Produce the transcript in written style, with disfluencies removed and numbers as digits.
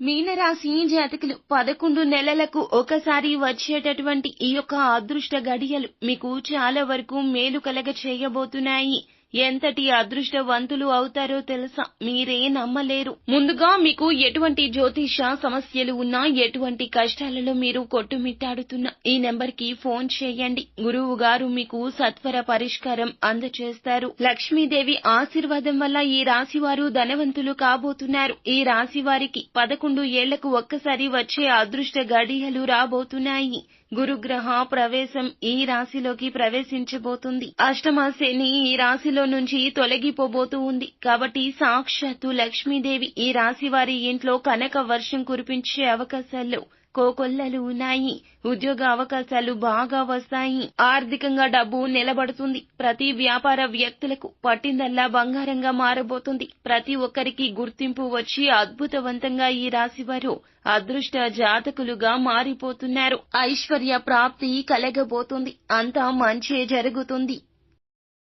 మీనరాశి జాతకులు 11 నెలలకు ఒకసారి వచ్చేటటువంటి ఈ యొక్క అదృష్ట గడియలు మీకు చాలా వరకు మేలు కలగ చేయబోతున్నాయి. ఎంతటి అదృష్టవంతులు అవుతారో తెలుసా? మీరే నమ్మలేరు. ముందుగా మీకు ఎటువంటి జ్యోతిష సమస్యలు ఉన్నా, ఎటువంటి కష్టాలలో మీరు కొట్టుమిట్టాడుతున్నా ఈ నెంబర్ కి ఫోన్ చేయండి. గురువు గారు మీకు సత్వర పరిష్కారం అందచేస్తారు. లక్ష్మీదేవి ఆశీర్వాదం వల్ల ఈ రాశి వారు ధనవంతులు కాబోతున్నారు. ఈ రాశి వారికి 11 ఏళ్లకు ఒక్కసారి వచ్చే అదృష్ట గడియలు రాబోతున్నాయి. గురుగ్రహ ప్రవేశం ఈ రాశిలోకి ప్రవేశించబోతుంది. అష్టమ శని ఈ రాశిలో నుంచి తొలగిపోబోతూ ఉంది. కాబట్టి సాక్షాత్తు లక్ష్మీదేవి ఈ రాశి వారి ఇంట్లో కనక వర్షం కురిపించే అవకాశాలు కోకొల్లలు ఉన్నాయి. ఉద్యోగ అవకాశాలు బాగా వస్తాయి. ఆర్థికంగా డబ్బు నిలబడుతుంది. ప్రతి వ్యాపార వ్యక్తులకు పట్టిందల్లా బంగారంగా మారబోతుంది. ప్రతి ఒక్కరికి గుర్తింపు వచ్చి అద్భుతవంతంగా ఈ రాశివారు అదృష్ట జాతకులుగా మారిపోతున్నారు. ఐశ్వర్య ప్రాప్తి కలగబోతుంది. అంతా మంచే జరుగుతుంది.